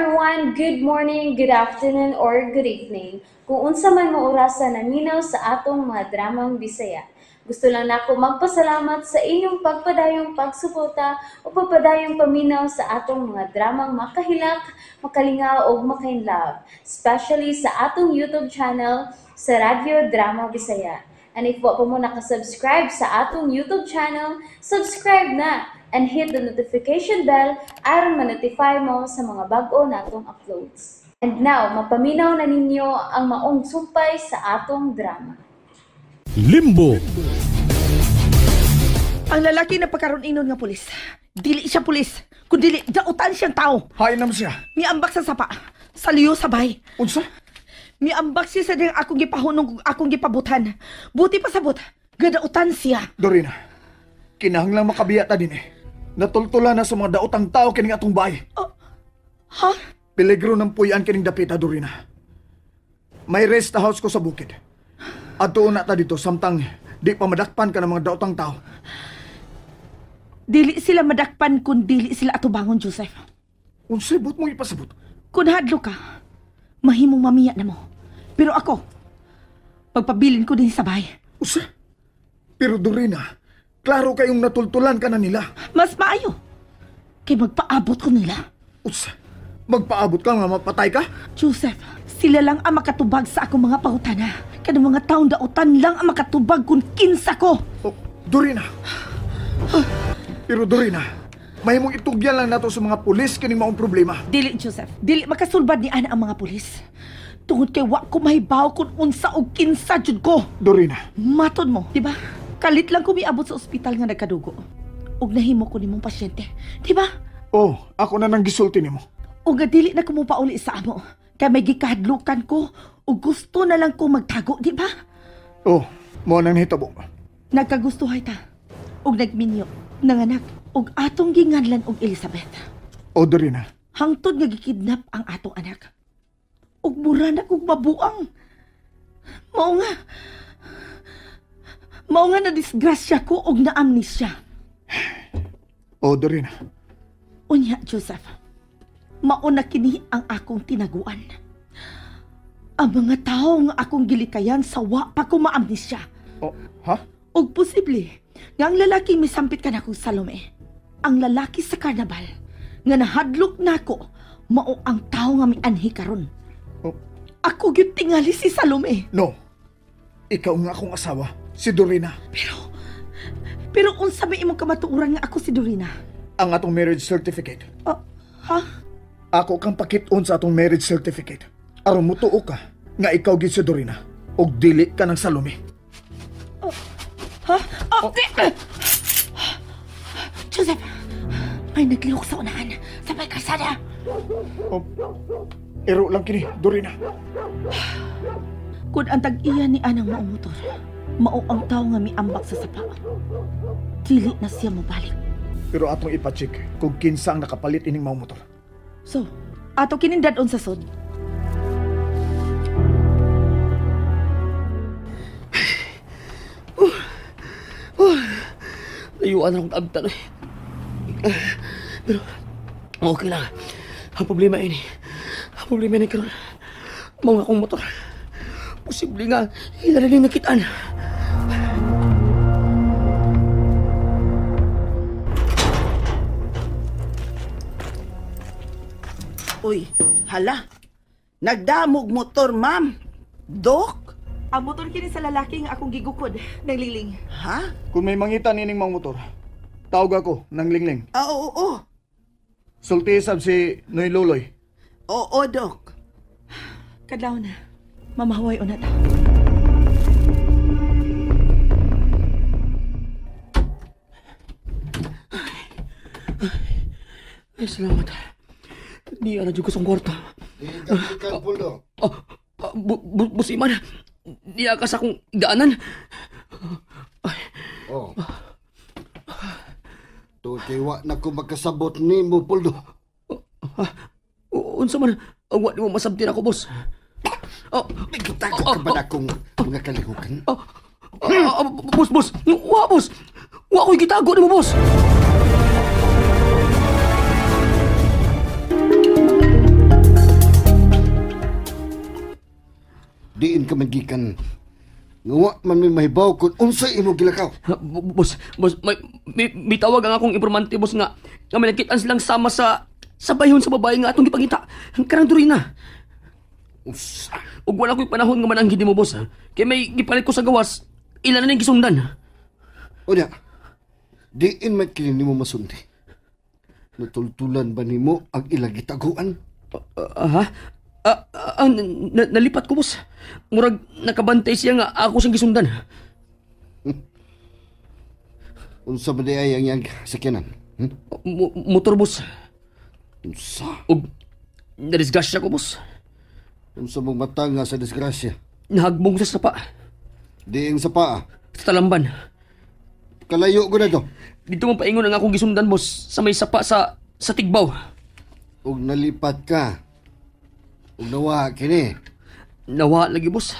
everyone, good morning, good afternoon, or good evening. Kung unsa man mo orasan naminaw sa atong mga dramang Bisaya. Gusto lang nako magpasalamat sa inyong pagpadayong pagsuporta o pagpadayong paminaw sa atong mga dramang makahilak, makalingaw o makainlove, especially sa atong YouTube channel sa Radyo Drama Bisaya. And if wa pa mo nakasubscribe sa atong YouTube channel, subscribe na and hit the notification bell aron ma-notify mo sa mga bag-o natong uploads. And now, mapaminaw na ninyo ang maong sumpay sa atong drama. Limbo. Ang lalaki na pagkaroon inon nga pulis. Dili siya pulis, kundi dautan siyang tao. Hain naman siya. Miambak sa sapa, sa liyo sabay. Unsa? Miambak siya sa diyang akong gipahunong akong gipabutan. Buti pa sabot, gadautan siya. Dorina, kinahanglang makabiya ta din eh. Natultula na sa mga daotang tao kining atong bahay. Ha? Peligro ng puyan kining dapita, Dorina. May rest house ko sa bukid. Adto na ta dito samtang di pa madakpan ka ng mga daotang tao. Dili sila madakpan kung dili sila atubangon, Joseph. Unsay but mong ipasabot? Kung hadlo ka, mahimong mamiya na mo. Pero ako, pagpabilin ko din sa bahay. Usa? Pero Dorina, klaro kayong natultulan ka na nila. Mas maayo. Kay magpaabot ko nila. Usa? Magpaabot ka nga mapatay ka? Joseph, sila lang ang makatubag sa akong mga pahutana. Kada mga taong dautan lang ang makatubag kung kinsa ko. Oh, Dorina. Pero Dorina, may mong itugyan lang nato sa mga pulis kining maong problema. Dili, Joseph. Dili makasulbad ni Ana ang mga pulis. Tungod kay wa ko mahibaw kung unsa o kinsa jud ko. Dorina. Matod mo, di ba? Kalit lang ko miabot sa ospital nga nagkadugo. Ug nahimo ko nimong pasyente. Di ba? Oh, ako na nang gisulti nimo. Ug dili na ko mo pauli sa amo. Kay may gikahadlukan ko ug gusto na lang ko magtago, di ba? Oh, mo nang hitabo. Nagkagustuhay ta. Ug nagminyo, nanganak, ug atong ginganlan og Elizabeth. Oh, Dorina. Hangtod nga gikidnap ang atong anak. Ug mura na kog mabuang. Mao nga na disgrasya ko og na-amnesia. Oh, Dorina. Unya, Joseph. Mauna kini ang akong tinaguan. Ang mga tao nga akong gilikayan sa wa pa ko ma-amnesia. Oh, ha? Og posible nga ang lalaki misampit ka na kong Salome. Ang lalaki sa karnabal nga nahadlok nako mao ang tao nga mianhi karon. Oh. Ako gyud tingali si Salome. No. Ikaw nga akong asawa, si Dorina. Pero unsa may imong kamatuoran nga ako si Dorina? Ang atong marriage certificate. Ha? Ako kang pakit-on sa atong marriage certificate. Aron mo tuo ka nga ikaw gid si Dorina og dili ka ng Salome. Ha? Joseph, may naglihok sa unahan. Sabay kalsada. Oh, ero lang kini, Dorina. Kung ang tag-iya ni Anang maong motor, mao ang tao nga miambak sa sapa. Dili na siya mobalik. Pero atong ipacheck kung kinsa ang nakapalit ining maong motor. So, ato kinindadon sa sod. Layuan akong taagtan eh. Pero, okay lang. Ang problema ini karon. Mga akong motor. Posible nga, hilalaling nakitaan. Uy, hala. Nagdamog motor, ma'am. Dok? Ang motor kini sa lalaki nga akong gigukod, ng liling. Ha? Kung may mangitan ining maong motor, tawag ako ng lingling. Oo. Sulti sab si Noy Loloy. Oo, Dok. Kadlaw na. Mamahaway unat. Ay, salamat. Di na dyan ko sa kwarta. Ikaw, Puldo. Busiman. Di ka sa akong daanan. Oh. Tukiwa na ko magkasabot ni mo, Puldo. Unsa man, ang wala mo masabtin ako, boss. Nagtakot ka ba na akong mga kalihukan? Boss. Wa, boss. Wa ko'y gitago ni mo, boss. ka magikan. Ngawa man may mahibaw kung unsay imo gilakaw. Boss, may tawag ang akong informante, boss, nga may nakitaan silang sama sa bayhon sa babae nga atong gipangita. Ang karang Dorina. Usa. Ug wala ko'y panahon nga mananghid mo, boss. Kaya may gipalit ko sa gawas, ilan na ning gisundan. O niya, diin man kini nimo masundi. Natultulan ba nimo ang ilang gitaguan? Ha? Nalipat ko, boss. Murag nakabantay siya nga ako siyang gisundan. Unsa ba di ay ang iyang sakyanan? Motor, boss. Unsa? Ug nadisgrasya ko, boss. Unsa mong mata nga sa disgrasya? Nahagbong sa sapa. Diing sa paa. Sa talamban. Kalayo ko na to. Dito mo paingon ang akong gisundan, boss. Sa may sapa sa Tigbaw. Ug nalipat ka. Ug nawa kini. Nawa lagi, boss.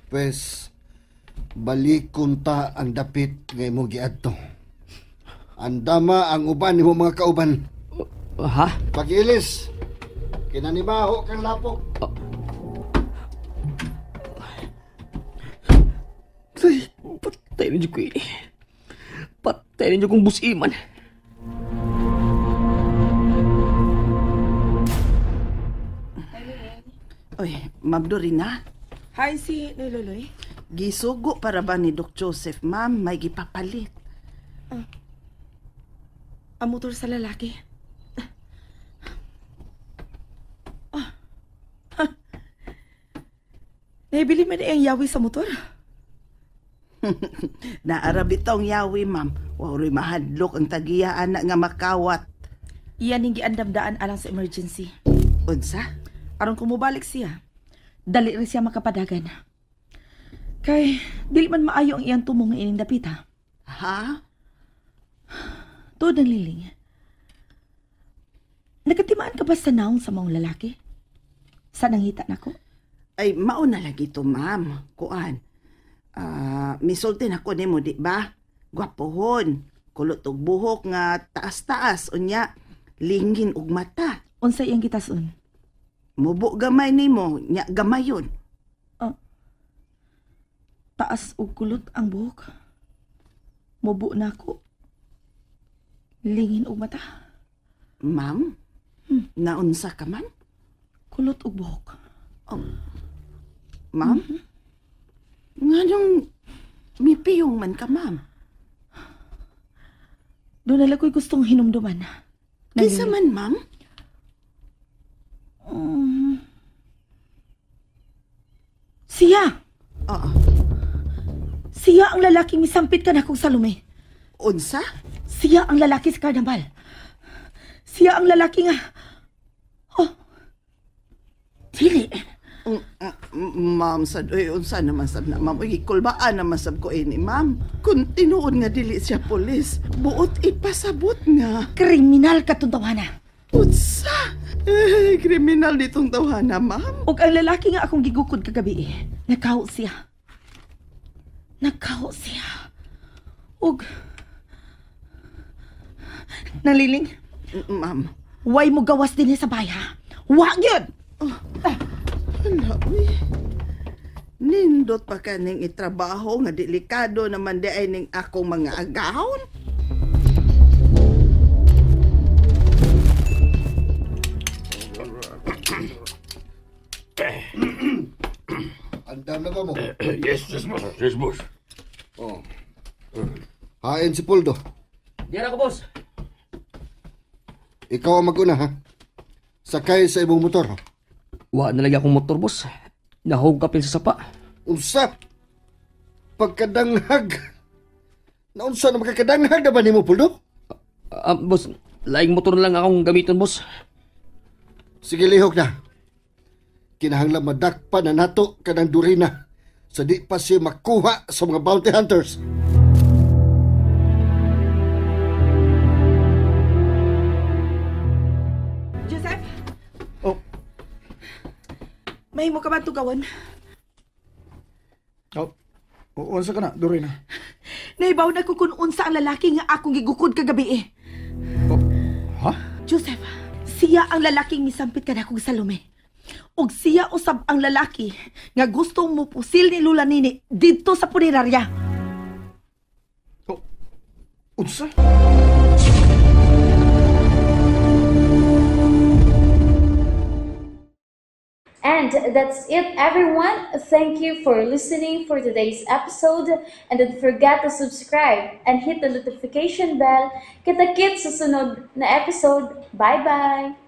Pes, balikon ta ang dapit nga imong giadto. Andama ang uban nimo mga kauban. Ha? Pag-ilis. Kinanibaho kang lapok. Patay rin ko ini. Patay rin kong busiman. Oy, Ma'am Dorina, Hi, si Loloy. gisugo para ba ni Doc Joseph, ma'am, may gipapalit. Ang motor sa lalaki. Nabili man ang yawi sa motor. Naarabi taong yawi, ma'am. Waroy mahadlok ang tagiyaan na nga makawat. Iyan yung giandamdaan alang sa emergency. Unsa? Aron kumubalik siya, dali rin siya makapadagan. Kay, dili man maayo ang iyang tumong ining dapita. Ha? Tuod ang liling. Nakatimaan ka ba sa naong sa mga lalaki? Sa nangita nako? Ay, mauna lagi to, ma'am. Kuan. Misulti na ko nimo, di ba? Gwapohon. Kulot og buhok nga taas-taas. Unya, lingin og mata. Unsay iyang gitasun? Mubo gamay nimo, nya gamayon. Taas og kulot ang buhok. Mubo na ako. Lingin og mata. Ma'am? Naunsa ka, ma'am? Kulot og buhok. Ma'am? Nga nung mipiyong man ka, ma'am. Doon na lang ko'y gustong hinumduman. Kaysa man, ma'am? Siya! Oo. Siya ang lalaking misampit ka na kong salume. Unsa? Siya ang lalaki sa karnabal. Siya ang lalaki nga... Oh. Dili. Ma'am, unsa naman sab na, ma'am. Uy, kulbaan naman sab ko ini, ma'am. Kung tinuod nga dili siya polis, buot ipasabot nga. Kriminal katuntawana. Unsa? Kriminal ditong tawhana, ma'am. Ug ang lalaki nga akong gigukod kagabi, nakaho siya. Nakaho siya. Ug... Naliling, Ma'am. way mo gawas din sa baya. Wag yun! Hala, uy. Nindot pa ka ning itrabaho nga delikado naman di ay ning akong mga agahon. Andam na ba mo? Yes, boss. Yes, boss. Oh. Hain si Puldo. Diyan ako, boss. Ikaw ang mag-una, ha? Sakay sa ibong motor. Wa na lagi akong motor, boss. Nahog kapil sa sapa. Unsa? Pagkadanghag. Naunsa na magkakadanghag na ba ni mo, Puldo? Boss, laing motor na lang akong gamiton, boss. Sige, lihok na. Kinahanglan madakpan na nato kanang Dorina sa di pa siya makuha sa mga bounty hunters. Joseph, Oh, may mo ka ba tugawan? unsa ka na, Dorina? Naibaw na ko kung unsa ang lalaki nga akong gigukod kagabi. Oh, ha? Joseph, siya ang lalaking misampit ka na kong salume. ug siya usab ang lalaki nga gustong mo pusil ni Lula Nini didto sa punerarya. Oh, unsa? And that's it, everyone. Thank you for listening for today's episode. And don't forget to subscribe and hit the notification bell. Kita-kits sa sunod na episode. Bye-bye!